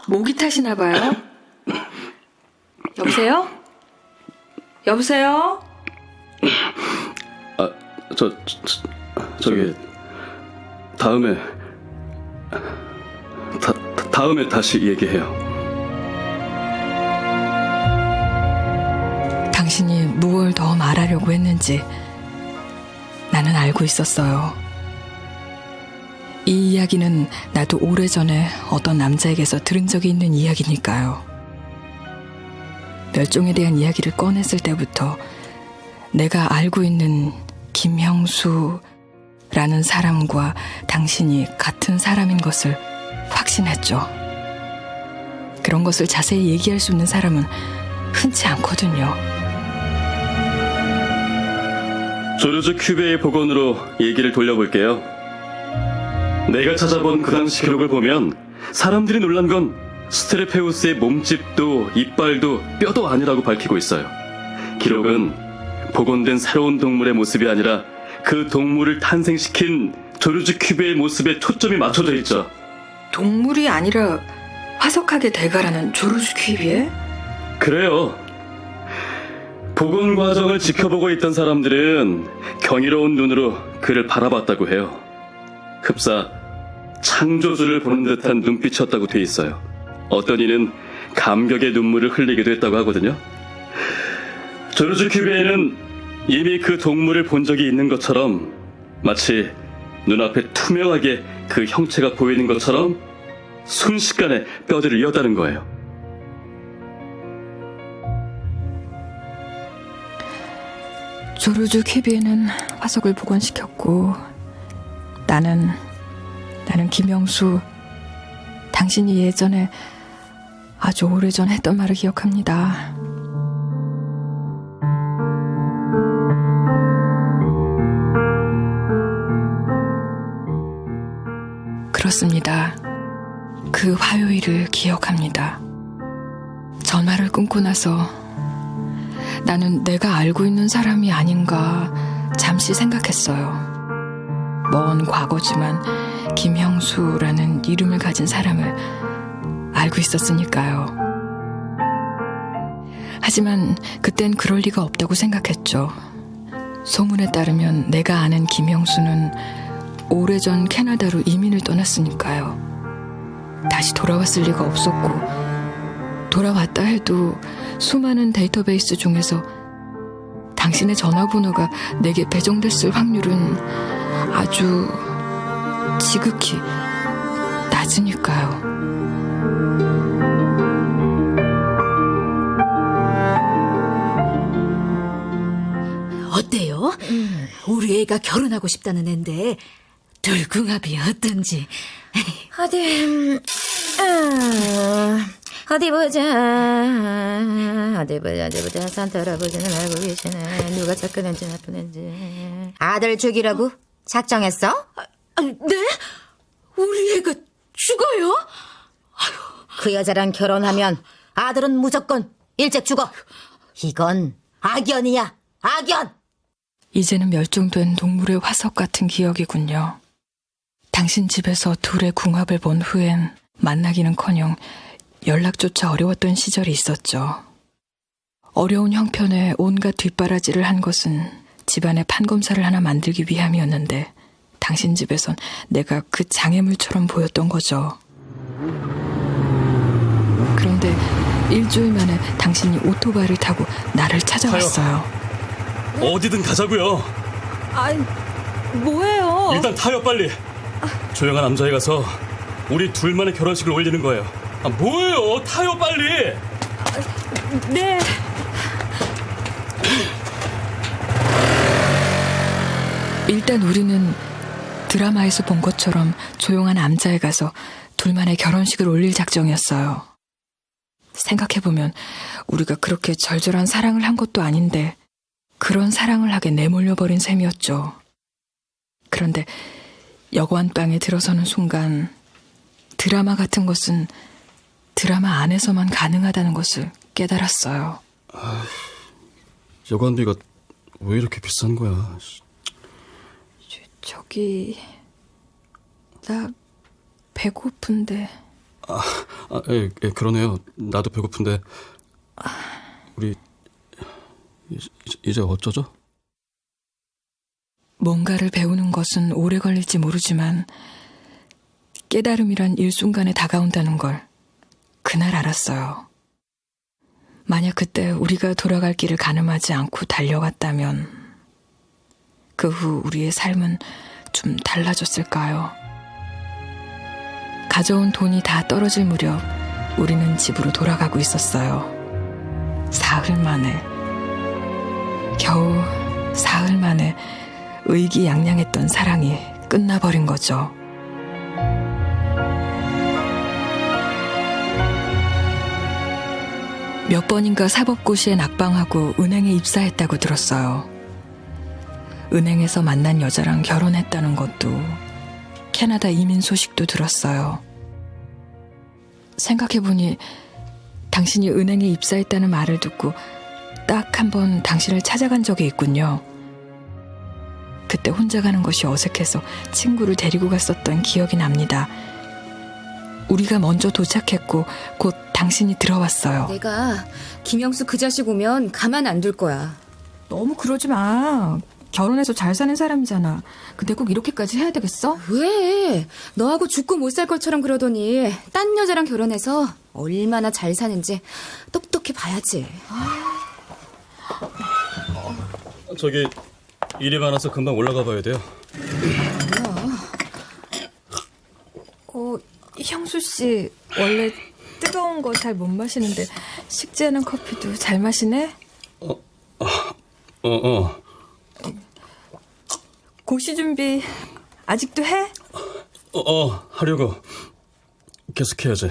모기 탓이나 봐요. 여보세요? 여보세요? 저기 다음에 다시 얘기해요. 당신이 무엇을 더 말하려고 했는지 나는 알고 있었어요. 이 이야기는 나도 오래전에 어떤 남자에게서 들은 적이 있는 이야기니까요. 멸종에 대한 이야기를 꺼냈을 때부터 내가 알고 있는 김형수라는 사람과 당신이 같은 사람인 것을 확신했죠. 그런 것을 자세히 얘기할 수 있는 사람은 흔치 않거든요. 조르주 큐베의 복원으로 얘기를 돌려볼게요. 내가 찾아본 그 당시 기록을 보면 사람들이 놀란 건 스테르페우스의 몸집도 이빨도 뼈도 아니라고 밝히고 있어요. 기록은 복원된 새로운 동물의 모습이 아니라 그 동물을 탄생시킨 조르주 큐비의 모습에 초점이 맞춰져 있죠. 동물이 아니라 화석학의 대가라는 조르주 큐비에? 그래요. 복원 과정을 지켜보고 있던 사람들은 경이로운 눈으로 그를 바라봤다고 해요. 흡사 창조주를 보는 듯한 눈빛이었다고 돼 있어요. 어떤 이는 감격의 눈물을 흘리기도 했다고 하거든요. 조르주 큐비에는 이미 그 동물을 본 적이 있는 것처럼 마치 눈앞에 투명하게 그 형체가 보이는 것처럼 순식간에 뼈들을 이었다는 거예요. 조르주 큐비에는 화석을 복원시켰고 나는 김영수, 당신이 예전에 아주 오래전 했던 말을 기억합니다. 그렇습니다. 그 화요일을 기억합니다. 전화를 끊고 나서 나는 내가 알고 있는 사람이 아닌가 잠시 생각했어요. 먼 과거지만 김형수라는 이름을 가진 사람을 알고 있었으니까요. 하지만 그땐 그럴 리가 없다고 생각했죠. 소문에 따르면 내가 아는 김형수는 오래전 캐나다로 이민을 떠났으니까요. 다시 돌아왔을 리가 없었고, 돌아왔다 해도 수많은 데이터베이스 중에서 당신의 전화번호가 내게 배정됐을 확률은 아주 지극히 낮으니까요. 어때요? 우리 애가 결혼하고 싶다는 앤데 들궁합이 어떤지. 어디 보자. 산타 할아버지는 알고 계시네. 누가 착한지 나쁜지. 아들 죽이라고 작정했어? 네? 우리 애가 죽어요? 그 여자랑 결혼하면 아들은 무조건 일찍 죽어. 이건 악연이야. 악연. 이제는 멸종된 동물의 화석 같은 기억이군요. 당신 집에서 둘의 궁합을 본 후엔 만나기는커녕 연락조차 어려웠던 시절이 있었죠. 어려운 형편에 온갖 뒷바라지를 한 것은 집안의 판검사를 하나 만들기 위함이었는데 당신 집에선 내가 그 장애물처럼 보였던 거죠. 그런데 일주일 만에 당신이 오토바이를 타고 나를 찾아왔어요. 어디든 가자고요. 아니, 뭐예요? 일단 타요, 빨리. 조용한 남자에 가서 우리 둘만의 결혼식을 올리는 거예요. 뭐예요? 타요, 빨리. 네. 일단 우리는 드라마에서 본 것처럼 조용한 남자에 가서 둘만의 결혼식을 올릴 작정이었어요. 생각해보면 우리가 그렇게 절절한 사랑을 한 것도 아닌데 그런 사랑을 하게 내몰려버린 셈이었죠. 그런데 여관방에 들어서는 순간 드라마 같은 것은 드라마 안에서만 가능하다는 것을 깨달았어요. 여관비가 왜 이렇게 비싼 거야? 저기 나 배고픈데. 예, 그러네요. 나도 배고픈데 우리 이제 어쩌죠? 뭔가를 배우는 것은 오래 걸릴지 모르지만 깨달음이란 일순간에 다가온다는 걸 그날 알았어요. 만약 그때 우리가 돌아갈 길을 가늠하지 않고 달려갔다면 그 후 우리의 삶은 좀 달라졌을까요? 가져온 돈이 다 떨어질 무렵 우리는 집으로 돌아가고 있었어요. 사흘 만에, 겨우 사흘 만에 의기양양했던 사랑이 끝나버린 거죠. 몇 번인가 사법고시에 낙방하고 은행에 입사했다고 들었어요. 은행에서 만난 여자랑 결혼했다는 것도 캐나다 이민 소식도 들었어요. 생각해보니 당신이 은행에 입사했다는 말을 듣고 딱 한 번 당신을 찾아간 적이 있군요. 그때 혼자 가는 것이 어색해서 친구를 데리고 갔었던 기억이 납니다. 우리가 먼저 도착했고 곧 당신이 들어왔어요. 내가 김영수 그 자식 오면 가만 안 둘 거야. 너무 그러지 마. 결혼해서 잘 사는 사람이잖아. 근데 꼭 이렇게까지 해야 되겠어? 왜? 너하고 죽고 못 살 것처럼 그러더니 딴 여자랑 결혼해서 얼마나 잘 사는지 똑똑히 봐야지. 저기 일이 많아서 금방 올라가 봐야 돼요. 형수 씨 원래 뜨거운 거 잘 못 마시는데 식지않은 커피도 잘 마시네? 고시 준비 아직도 해? 하려고. 계속 해야지.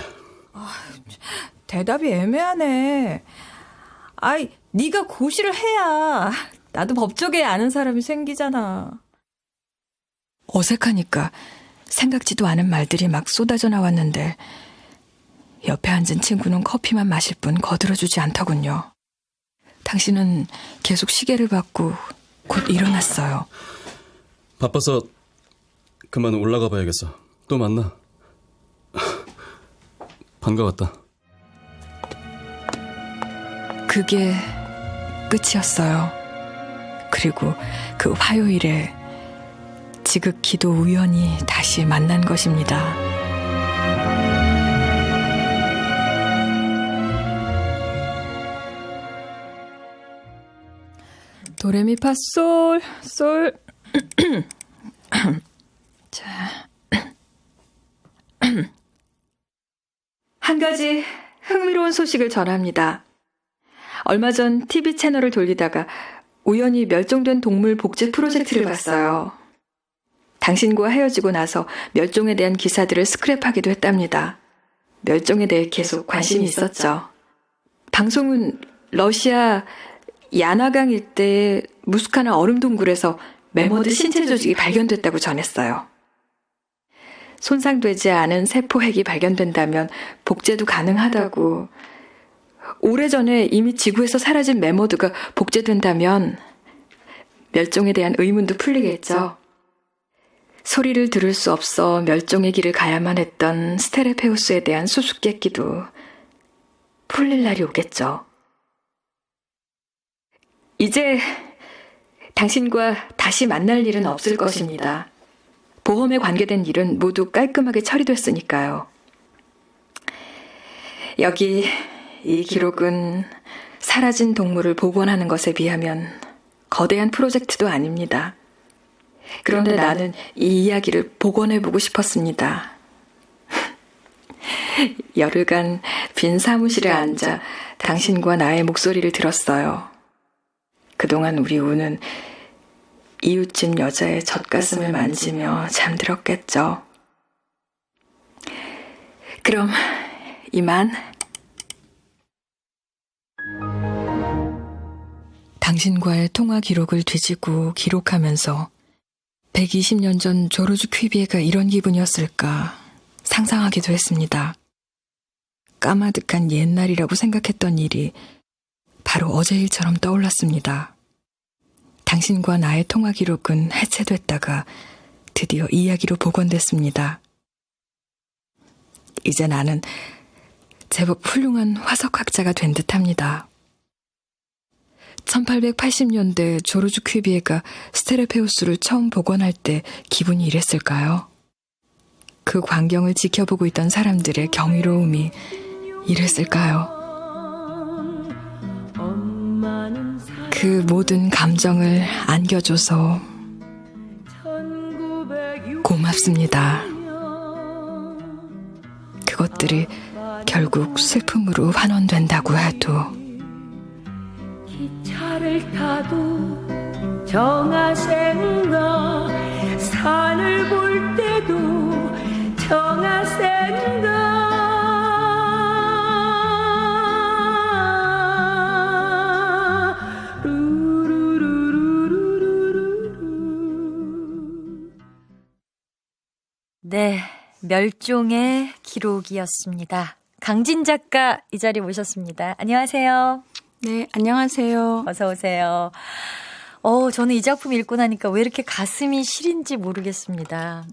대답이 애매하네. 아이, 네가 고시를 해야 나도 법조계 아는 사람이 생기잖아. 어색하니까 생각지도 않은 말들이 막 쏟아져 나왔는데 옆에 앉은 친구는 커피만 마실 뿐 거들어주지 않더군요. 당신은 계속 시계를 봤고 곧 일어났어요. 바빠서 그만 올라가 봐야겠어. 또 만나. 반가웠다. 그게 끝이었어요. 그리고 그 화요일에 지극히도 우연히 다시 만난 것입니다. 도레미파솔 솔. 자. 한 가지 흥미로운 소식을 전합니다. 얼마 전 TV 채널을 돌리다가 우연히 멸종된 동물 복제 프로젝트를 봤어요. 당신과 헤어지고 나서 멸종에 대한 기사들을 스크랩하기도 했답니다. 멸종에 대해 계속 관심이 있었죠. 방송은 러시아 야나강 일대의 무스카나 얼음 동굴에서 매머드 신체 조직이 발견됐다고 전했어요. 손상되지 않은 세포핵이 발견된다면 복제도 가능하다고, 오래전에 이미 지구에서 사라진 매머드가 복제된다면 멸종에 대한 의문도 풀리겠죠. 소리를 들을 수 없어 멸종의 길을 가야만 했던 스테레페우스에 대한 수수께끼도 풀릴 날이 오겠죠. 이제 당신과 다시 만날 일은 없을 것입니다. 보험에 관계된 일은 모두 깔끔하게 처리됐으니까요. 여기 이 기록은 사라진 동물을 복원하는 것에 비하면 거대한 프로젝트도 아닙니다. 그런데 나는 이 이야기를 복원해보고 싶었습니다. 열흘간 빈 사무실에 앉아 당신과 나의 목소리를 들었어요. 그동안 우리 우는 이웃집 여자의 젖가슴을 만지며 잠들었겠죠. 그럼 이만. 당신과의 통화 기록을 뒤지고 기록하면서 120년 전 조르주 퀴비에가 이런 기분이었을까 상상하기도 했습니다. 까마득한 옛날이라고 생각했던 일이 바로 어제 일처럼 떠올랐습니다. 당신과 나의 통화 기록은 해체됐다가 드디어 이야기로 복원됐습니다. 이제 나는 제법 훌륭한 화석학자가 된 듯합니다. 1880년대 조르주 퀴비에가 스테레페우스를 처음 복원할 때 기분이 이랬을까요? 그 광경을 지켜보고 있던 사람들의 경이로움이 이랬을까요? 그 모든 감정을 안겨줘서 고맙습니다. 그것들이 결국 슬픔으로 환원된다고 해도 기차를 타도 정아생가 산을 볼 때도 정아생가 멸종의 기록이었습니다. 강진 작가 이 자리에 모셨습니다. 안녕하세요. 네, 안녕하세요. 어서 오세요. 저는 이 작품 읽고 나니까 왜 이렇게 가슴이 시린지 모르겠습니다.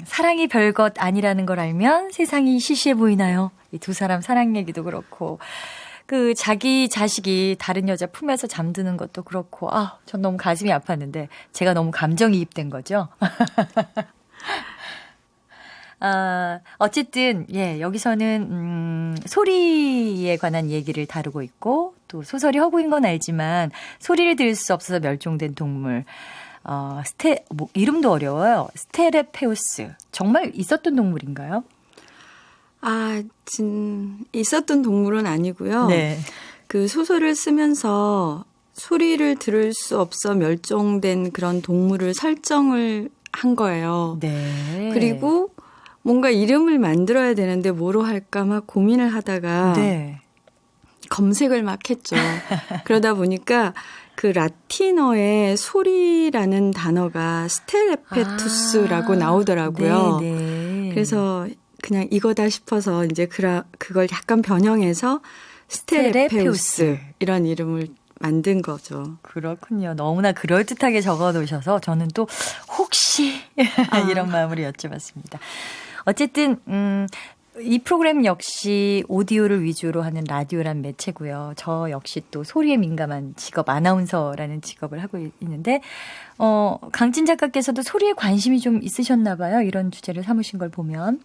사랑이 별것 아니라는 걸 알면 세상이 시시해 보이나요? 이 두 사람 사랑 얘기도 그렇고, 그 자기 자식이 다른 여자 품에서 잠드는 것도 그렇고, 전 너무 가슴이 아팠는데 제가 너무 감정이입된 거죠. 어쨌든 여기서는 소리에 관한 얘기를 다루고 있고, 또 소설이 허구인 건 알지만 소리를 들을 수 없어서 멸종된 동물, 이름도 어려워요. 스테레페우스. 정말 있었던 동물인가요? 있었던 동물은 아니고요. 네. 그 소설을 쓰면서 소리를 들을 수 없어 멸종된 그런 동물을 설정을 한 거예요. 네. 그리고 뭔가 이름을 만들어야 되는데 뭐로 할까 막 고민을 하다가 네. 검색을 막 했죠. 그러다 보니까 그 라틴어의 소리라는 단어가 스텔레페투스라고 나오더라고요. 네. 그래서 그냥 이거다 싶어서 이제 그걸 약간 변형해서 스테레페우스 이런 이름을 만든 거죠. 그렇군요. 너무나 그럴듯하게 적어놓으셔서 저는 또 혹시 이런 마음으로 여쭤봤습니다. 어쨌든 이 프로그램 역시 오디오를 위주로 하는 라디오란 매체고요. 저 역시 또 소리에 민감한 직업 아나운서라는 직업을 하고 있는데 강진 작가께서도 소리에 관심이 좀 있으셨나 봐요. 이런 주제를 삼으신 걸 보면.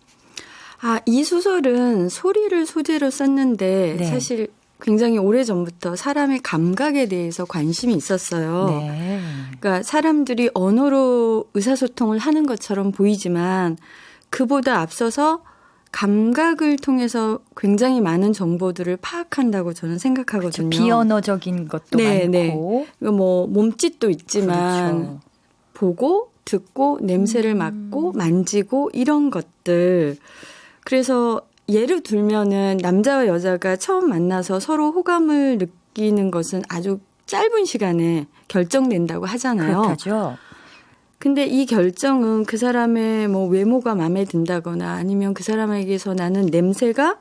이 소설은 소리를 소재로 썼는데 네. 사실 굉장히 오래전부터 사람의 감각에 대해서 관심이 있었어요. 네. 그러니까 사람들이 언어로 의사소통을 하는 것처럼 보이지만 그보다 앞서서 감각을 통해서 굉장히 많은 정보들을 파악한다고 저는 생각하거든요. 그렇죠. 비언어적인 것도 많고. 뭐 몸짓도 있지만 그렇죠. 보고 듣고 냄새를 맡고 만지고 이런 것들. 그래서 예를 들면은 남자와 여자가 처음 만나서 서로 호감을 느끼는 것은 아주 짧은 시간에 결정된다고 하잖아요. 그렇죠. 근데 이 결정은 그 사람의 뭐 외모가 마음에 든다거나 아니면 그 사람에게서 나는 냄새가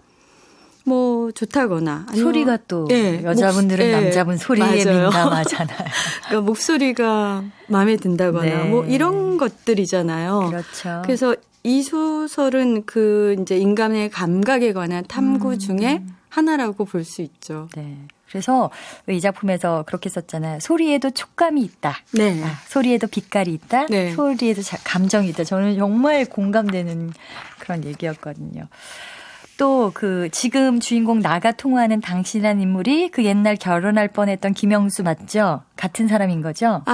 뭐 좋다거나 아니면 소리가 또 여자분들은 남자분 소리에 맞아요. 민감하잖아요. 그러니까 목소리가 마음에 든다거나 뭐 이런 것들이잖아요. 그렇죠. 그래서 이 소설은 그 이제 인간의 감각에 관한 탐구 중에 하나라고 볼 수 있죠. 네. 그래서 이 작품에서 그렇게 썼잖아요. 소리에도 촉감이 있다. 네. 소리에도 빛깔이 있다. 네. 소리에도 감정이 있다. 저는 정말 공감되는 그런 얘기였거든요. 또 그 지금 주인공 나가 통화하는 당신이라는 인물이 그 옛날 결혼할 뻔했던 김영수 맞죠? 같은 사람인 거죠?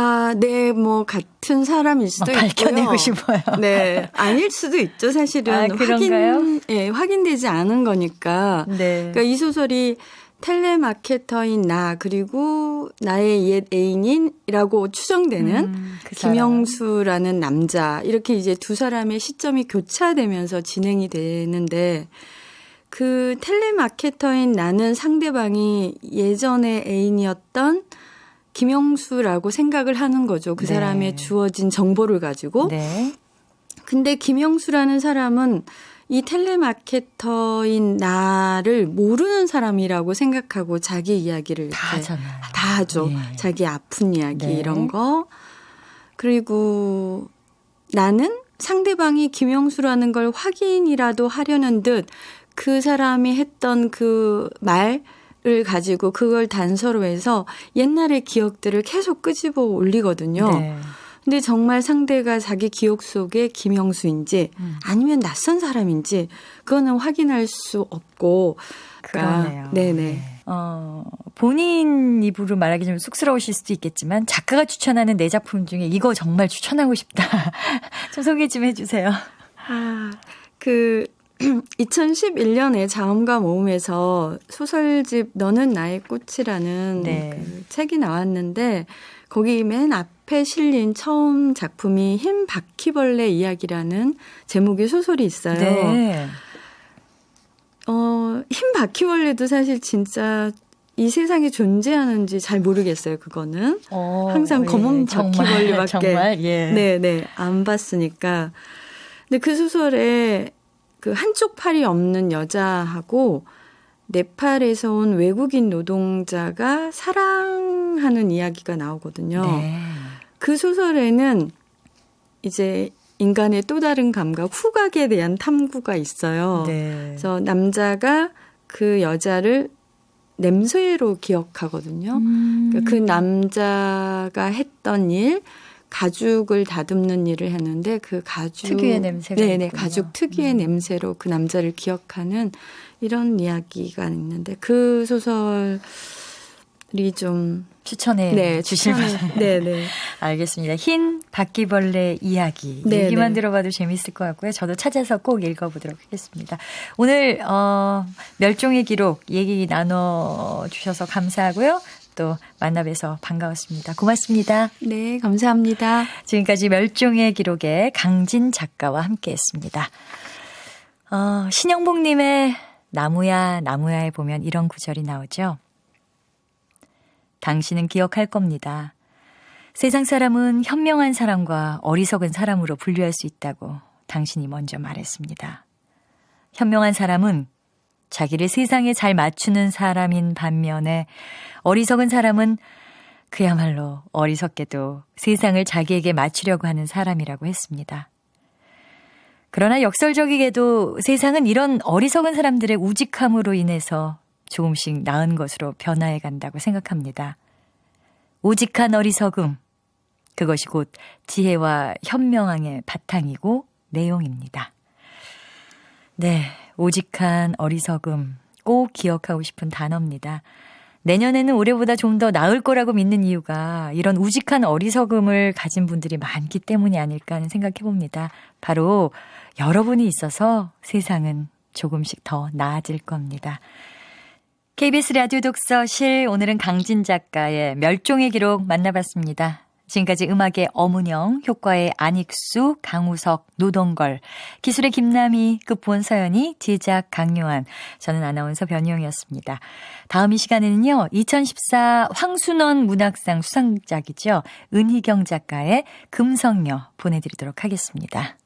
네, 뭐 같은 사람일 수도 있고요. 밝혀내고 싶어요. 네, 아닐 수도 있죠. 사실은 그런가요? 확인되지 않은 거니까. 네. 그러니까 이 소설이 텔레마케터인 나 그리고 나의 옛 애인인이라고 추정되는 그 김영수라는 남자 이렇게 이제 두 사람의 시점이 교차되면서 진행이 되는데 그 텔레마케터인 나는 상대방이 예전의 애인이었던 김영수라고 생각을 하는 거죠. 그 사람의 주어진 정보를 가지고. 네. 근데 김영수라는 사람은 이 텔레마케터인 나를 모르는 사람이라고 생각하고 자기 이야기를 다 하잖아요. 다 하죠. 자기 아픈 이야기 이런 거. 그리고 나는 상대방이 김영수라는 걸 확인이라도 하려는 듯 그 사람이 했던 그 말을 가지고 그걸 단서로 해서 옛날의 기억들을 계속 끄집어 올리거든요. 네. 근데 정말 상대가 자기 기억 속에 김영수인지 아니면 낯선 사람인지 그거는 확인할 수 없고. 그러네요. 네네. 본인 입으로 말하기 좀 쑥스러우실 수도 있겠지만 작가가 추천하는 내 작품 중에 이거 정말 추천하고 싶다. 좀 소개 좀 해주세요. 2011년에 자음과 모음에서 소설집 너는 나의 꽃이라는 그 책이 나왔는데 거기 맨 앞에 실린 처음 작품이 흰 바퀴벌레 이야기라는 제목의 소설이 있어요. 네. 흰 바퀴벌레도 사실 진짜 이 세상에 존재하는지 잘 모르겠어요. 그거는 항상 검은 바퀴벌레밖에 정말? 네네 안 봤으니까. 근데 그 소설에 그 한쪽 팔이 없는 여자하고 네팔에서 온 외국인 노동자가 사랑하는 이야기가 나오거든요. 네. 그 소설에는 이제 인간의 또 다른 감각, 후각에 대한 탐구가 있어요. 네. 그래서 남자가 그 여자를 냄새로 기억하거든요. 그러니까 그 남자가 했던 일, 가죽을 다듬는 일을 했는데 그 가죽 특유의 냄새가 네네, 있군요. 가죽 특유의 냄새로 그 남자를 기억하는 이런 이야기가 있는데 그 소설이 좀 추천해 주실 만한. 네네. 알겠습니다. 흰 바퀴벌레 이야기. 네네. 얘기만 들어봐도 재밌을 것 같고요. 저도 찾아서 꼭 읽어보도록 하겠습니다. 오늘 멸종의 기록 얘기 나눠주셔서 감사하고요. 또 만나뵈서 반가웠습니다. 고맙습니다. 네, 감사합니다. 지금까지 멸종의 기록의 강진 작가와 함께했습니다. 신영복님의 나무야 나무야에 보면 이런 구절이 나오죠. 당신은 기억할 겁니다. 세상 사람은 현명한 사람과 어리석은 사람으로 분류할 수 있다고 당신이 먼저 말했습니다. 현명한 사람은 자기를 세상에 잘 맞추는 사람인 반면에 어리석은 사람은 그야말로 어리석게도 세상을 자기에게 맞추려고 하는 사람이라고 했습니다. 그러나 역설적이게도 세상은 이런 어리석은 사람들의 우직함으로 인해서 조금씩 나은 것으로 변화해 간다고 생각합니다. 우직한 어리석음, 그것이 곧 지혜와 현명함의 바탕이고 내용입니다. 네, 우직한 어리석음 꼭 기억하고 싶은 단어입니다. 내년에는 올해보다 좀 더 나을 거라고 믿는 이유가 이런 우직한 어리석음을 가진 분들이 많기 때문이 아닐까 하는 생각해 봅니다. 바로 여러분이 있어서 세상은 조금씩 더 나아질 겁니다. KBS 라디오 독서실, 오늘은 강진 작가의 멸종의 기록 만나봤습니다. 지금까지 음악의 엄은영, 효과의 안익수, 강우석, 노동걸, 기술의 김남희, 극본 서연이, 제작 강요한, 저는 아나운서 변희영이었습니다. 다음 이 시간에는요, 2014 황순원 문학상 수상작이죠. 은희경 작가의 금성녀 보내드리도록 하겠습니다.